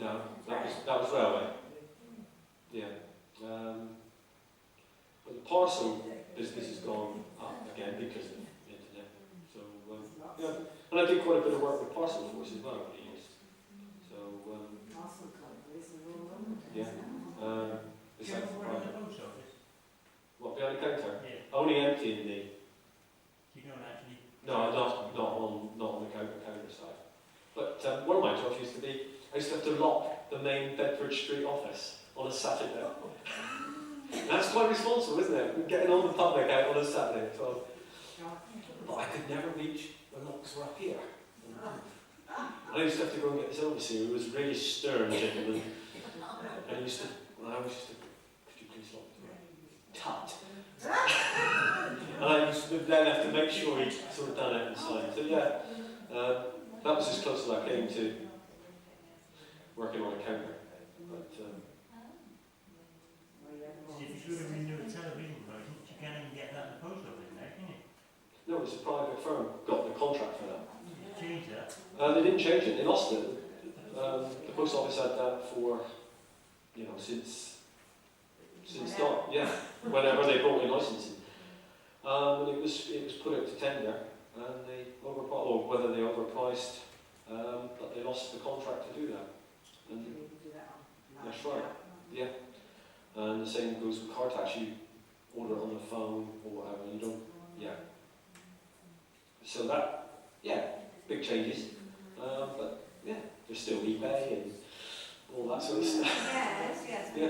No, that was railway. Yeah. But the parcel business has gone up again because of the internet. So, yeah. And I did quite a bit of work with Parcel Force as well over the years. So, yeah. It's like what, behind the counter? Yeah. Only emptying the. You don't actually. No, not on the counter side. But one of my jobs used to be, I used to have to lock the main Bedford Street office on a Saturday. That's quite responsible, isn't it? Getting all the public out on a Saturday. So, but I could never reach the locks were up here. I used to have to go and get this overseer who was really stern gentleman. And I used to, could you please lock the door? Tut. And I used to then have to make sure he sort of done it inside. So yeah, that was as close as I came to working on a counter. But if you were to renew a television license, you can't even get that in the post office now, can you? no, it's a private firm got the contract for that. Change that. They didn't change it. They lost it. The post office had that for, since start. Yeah, whenever they brought in licensing. And it was put out to tender, and they whether they overpriced, but they lost the contract to do that. And that's right. Yeah. And the same goes with car tax. You order it on the phone or whatever, and you don't. Yeah. So that, big changes. But yeah, there's still eBay and all that sort of stuff. Yes. Yeah.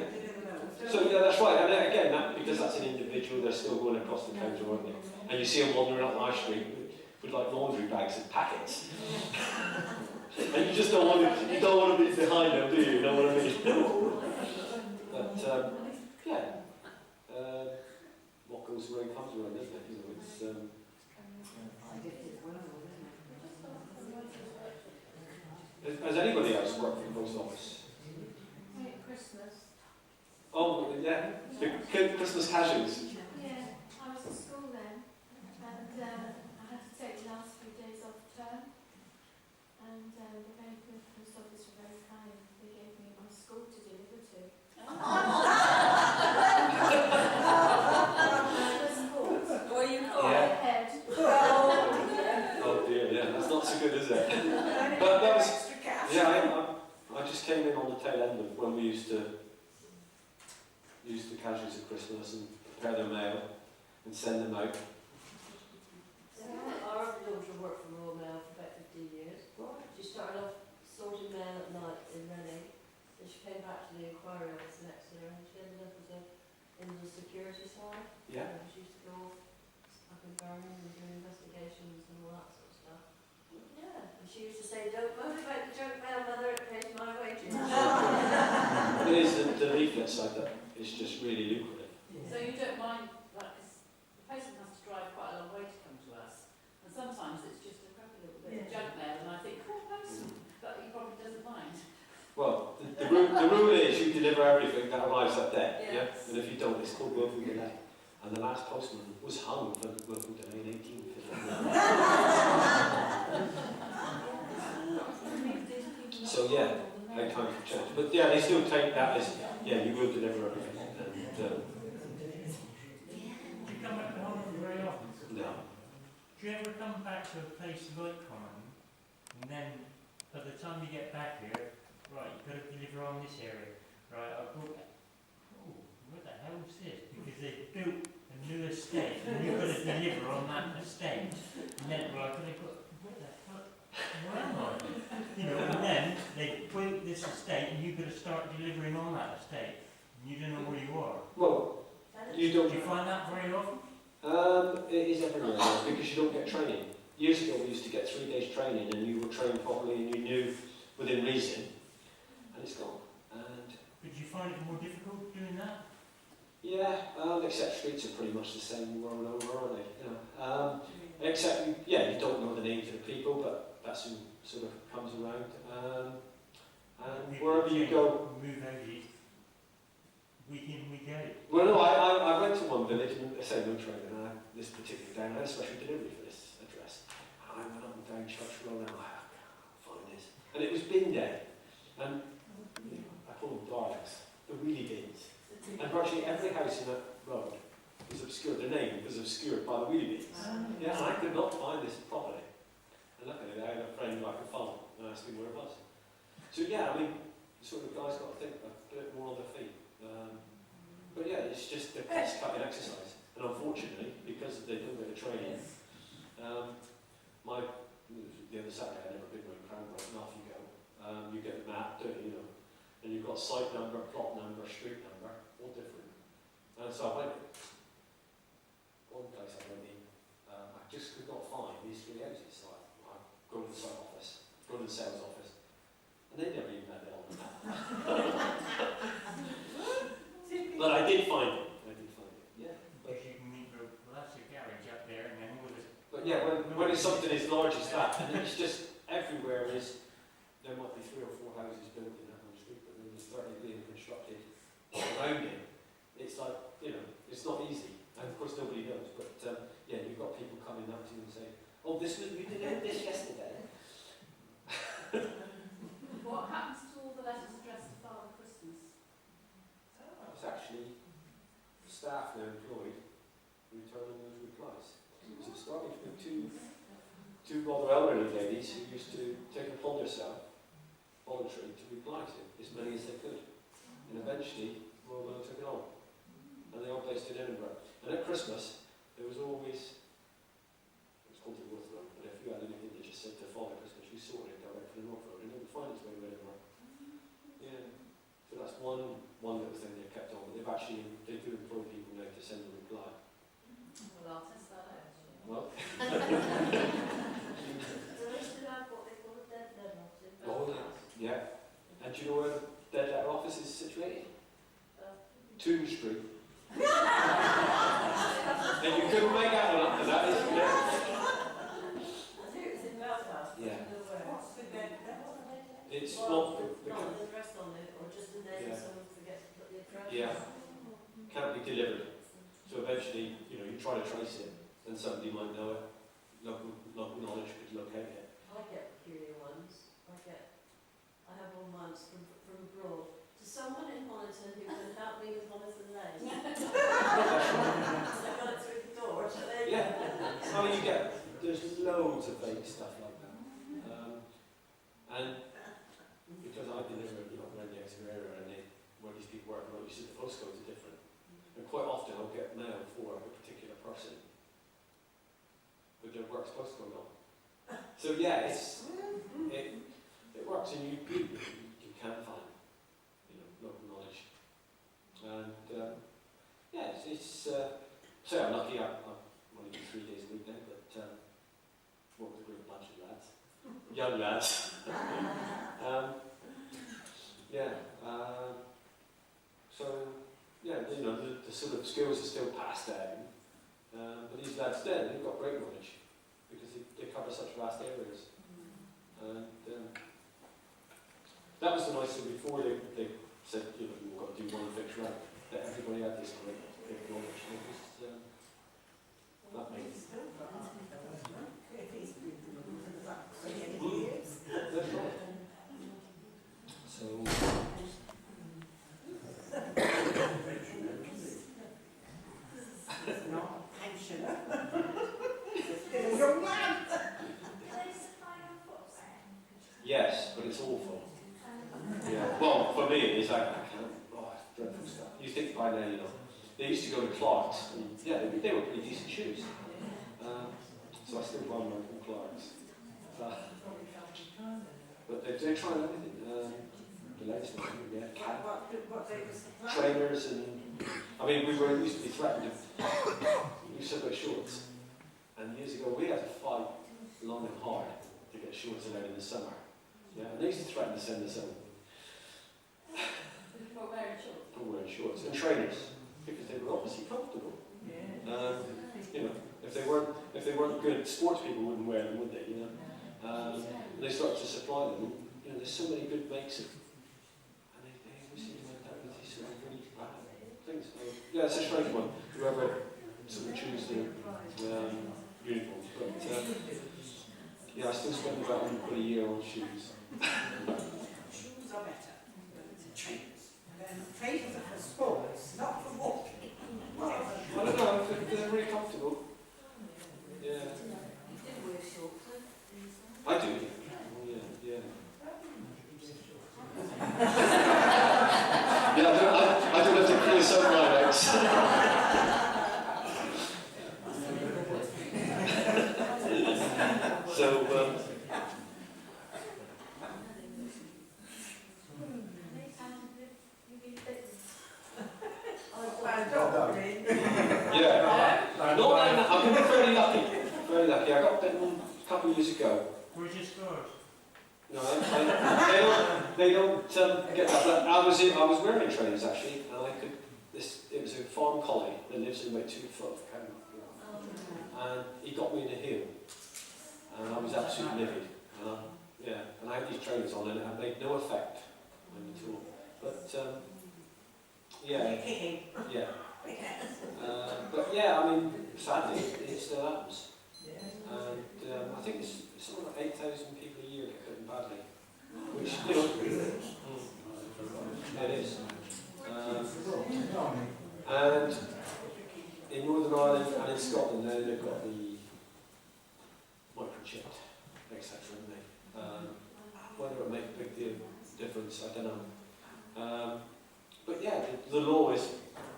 So yeah, that's right. And then again, because that's an individual, they're still going across the counter, aren't they? And you see them wandering up my street with like laundry bags and packets. And you just don't want to be behind them, do you? You know what I mean? But what goes around comes around, doesn't it? It's has anybody else worked for the post office? At Christmas. Oh, yeah, the Christmas casuals. Yeah, I was at school then, and I had to take the last few days off term, and the very good post office were very kind. They gave me my school to deliver to. What are you called? Head. Oh dear, yeah, that's not so good, is it? But that was, I just came in on the tail end of when we used to use the casuals at Christmas and prepare their mail and send them out. Our other daughter worked for Royal Mail for about 15 years. She started off sorting mail at night in Reading, then she came back to the inquiry office the next year and she ended up in the security side. Yeah. She used to go up in Birmingham and do investigations and all that sort of stuff. Yeah, and she used to say, "Don't motivate the junk mail, mother, it pays my wages." It is the leaflet side that is just really lucrative. So you don't mind, like, 'cause the postman has to drive quite a long way to come to us, and sometimes it's just a crappy little bit of junk mail, and I think, postman, but he probably doesn't mind. Well, the rule is you deliver everything that arrives that day, Yes. And if you don't, it's called willful delay. And the last postman was hung for willful delay in 1850. So yeah, no time for change. But yeah, they still take that as, you will deliver everything. And, Do you come back to Holland very often? no. Do you ever come back to a place like Holland, and then by the time you get back here, right, you've got to deliver on this area, right, I've got, what the hell is this? Because they built a new estate, and you've got to deliver on that estate. And then, right, what the fuck, where am I? And then they built this estate, and you've got to start delivering on that estate. And you don't know where you are. Well, you don't. Do you find that very often? It is everywhere because you don't get training. Years ago we used to get 3 days training and you were trained properly and you knew within reason, and it's gone. And Did you find it more difficult doing that? yeah, except streets are pretty much the same world over, aren't they? Except you don't know the names of the people, but that's who sort of comes around. And wherever you go, Move out east. Week in, week out. well, no, I went to one village and they said no training. And I had this particular day, and I had a special delivery for this address. And I went up and down Church Road and I can't find this. And it was bin day. And largely every house in that road was obscured. Their name was obscured by the wheelie bins. Yeah, and I could not find this properly. And luckily, I had a friend who I could follow and asked him where it was. So yeah, I mean, sort of guys got to think a bit more on their feet. But yeah, it's just a cost-cutting exercise. And unfortunately, because they don't get the training, the other Saturday I never been around Cranbrook, and off you go. You get a map, don't you, and you've got site number, plot number, street number, all different. And so I went in. One place I went in, I just could not find these three houses. So I go to the site office, go to the sales office, and they never even had it on the map. But I did find it. Yeah. Because you can meet well, that's your garage up there, and then all the. But yeah, when it's something as large as that, and it's just everywhere there might be 3 or 4 houses built in that one street, but then there's 30 being constructed around it. It's like, it's not easy. And of course nobody knows, but yeah, you've got people coming up to you and saying, oh, we did this yesterday. What happens to all the letters addressed to Father Christmas? It's actually staff now employed returning those replies. So it started with two rather elderly ladies who used to take it upon themselves, voluntary, to reply to as many as they could. And eventually, Royal Mail took it on. And they all based in Edinburgh. And at Christmas, there was always, it was called the North Road, but if you had anything that just said to Father Christmas, you sorted it direct to the North Road, and it would find its way to Edinburgh. Yeah. So that's one little thing they've kept on, but they do employ people now to send a reply. Well, I'll test that out. Well, Do they still have what they call a dead letter office? oh yeah. And do you know where the dead letter office is situated? Tomb Street. And you couldn't make out one after that, is it? I think it was in Belfast. Yeah. What's the dead letter? It's Well, not not the address on it, or just the name, Yeah. someone forgets to put the address. Yeah. Can't be delivered. So eventually, you try to trace it, and somebody might know it. Local knowledge could locate it. I get peculiar ones. I have one once from abroad. To someone in Honiton who can help me with Honiton Lane. I got it through the door, so there you Yeah. go. I mean, there's loads of vague stuff like that. And because I deliver around the Exeter area and where these people work, you see the postcodes are different. And quite often I'll get mail for a particular person with their work's postcode on. So yeah, it works, and you can find local knowledge. And yeah, so I'm lucky. I'm only do 3 days a week now, but work with a great bunch of lads, young lads. So yeah, the sort of skills are still passed down, but these lads then, they've got great knowledge because they cover such vast areas. And that was the nice thing before they said, you've got to do one fixed route, that everybody had this great knowledge. And it was, that made it. That's right. So, yes, but it's awful. Yeah. Well, for me, it is. I can't. Oh, it's dreadful stuff. You think by now, they used to go to Clark's, and yeah, they were pretty decent shoes. So I still buy them from Clark's. But they're trying everything. The latest one, yeah, trainers, and I mean, we used to be threatened. We used to wear shorts, and years ago we had to fight long and hard to get shorts allowed in the summer. Yeah, and they used to threaten to send us home. For wearing shorts. For wearing shorts and trainers, because they were obviously comfortable. If they weren't good, sports people wouldn't wear them, would they? And they started to supply them. There's so many good makes of, and they always seem to end up with these sort of really bad things. Yeah, it's a strange one. Whoever sort of choose the uniforms, but yeah, I still spend about a year on shoes. Shoes are better. Trainers. Trainers are for sports, not for years ago. Where's your scores? No, they don't get that. But I was wearing trainers actually, and I could. It was a farm collie that lives in about 2 foot of Canada, and he got me in a heel, and I was absolutely livid. And I had these trainers on, and it had made no effect on me at all. But but yeah, I mean, sadly, it still happens. And I think it's something like 8,000 people a year get bitten badly, which, you know, it is. And in Northern Ireland and in Scotland now they've got the microchipped, etc. haven't they? Whether it'll make a big difference, I don't know. But yeah, the law is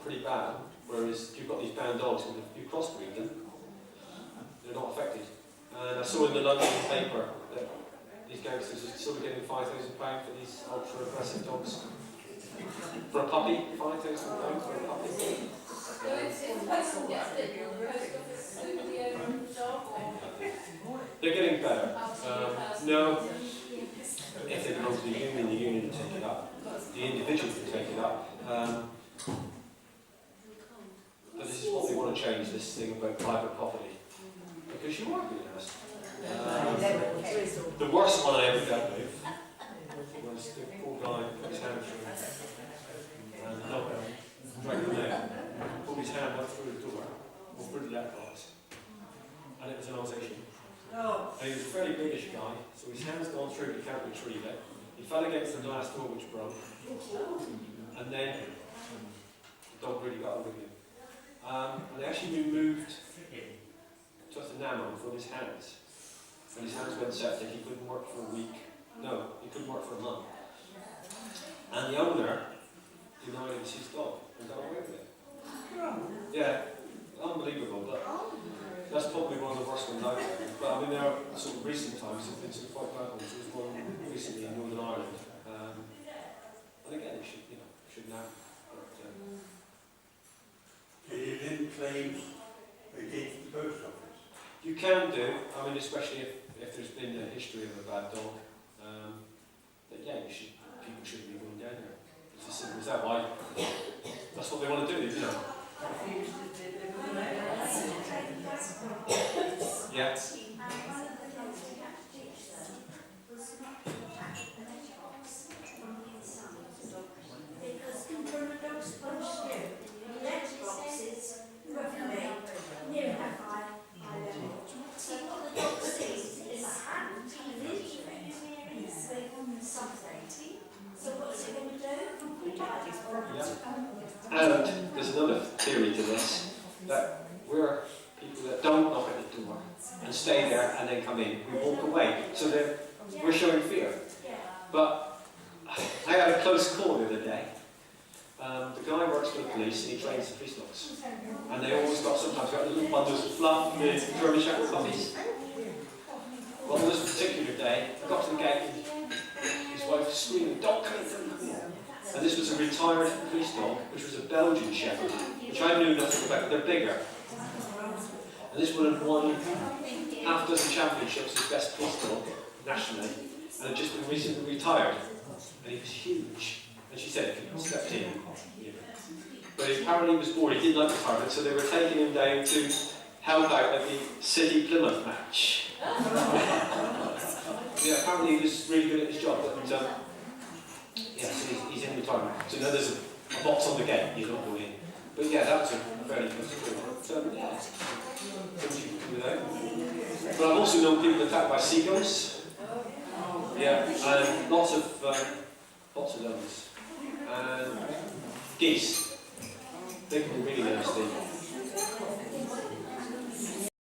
pretty bad, whereas if you've got these bound dogs and if you crossbreed them, they're not affected. And I saw in the London paper that these gangsters are sort of getting £5,000 for these ultra-aggressive dogs. For a puppy, £5,000 for a puppy. So if the postman gets bitten on the post office, who would the owner of the dog or? They're getting better. No, Yes. if they belong to the union will take it up. The individual can take it up. But this is what they want to change, this thing about private property. Because you are being asked. The worst one I ever dealt with was the poor guy who put his hand through and the dog dragged him out, put his hand up through the door, or through the letterbox, and it was an Alsatian. And he was a fairly biggish guy, so his hand's gone through, he can't retrieve it. He fell against the glass door which broke, and then the dog really got over him. And they actually removed just enamel from his hands. And his hands went septic, he couldn't work for a week. No, he couldn't work for a month. And the owner denied it was his dog and got away with it. Yeah, unbelievable, but that's probably one of the worst ones out there. But I mean, there are sort of recent times, there's been some quite bad ones. There was one recently in Northern Ireland. And again, it shouldn't happen. But, Can you then claim against the post office? you can do, I mean, especially if there's been a history of a bad dog. But yeah, people shouldn't be going down there. It's as simple as that. Why? That's what they want to do, you know. Yeah. Because from a dog's point of view, letterboxes, roughly, near enough eye level. See what the dog sees is hand, literally, with something. So what's it going to do? Yeah. And there's another theory to this, that we're people that don't knock at the door and stay there and then come in. We walk away. So we're showing fear. But I had a close call the other day. The guy works for the police and he trains the police dogs. And they always sometimes got little bundles of fluff, the German Shepherd puppies. Well, on this particular day, I got to the gate and his wife was screaming, "Don't come in, don't come in." And this was a retired police dog, which was a Belgian Shepherd, which I knew nothing about. They're bigger. And this one had won half a dozen championships as best police dog nationally, and had just been recently retired. And he was huge. And she said he stepped in. But apparently he was bored, he didn't like retirement, so they were taking him down to help out at the City Plymouth match. Yeah, apparently he was really good at his job, but yeah, so he's in retirement. So now there's a box on the gate, he's not going in. But yeah, that was a fairly good story. But yeah, things you can do without. But I've also known people attacked by seagulls. Yeah, and lots of those. And geese. They can be really nasty.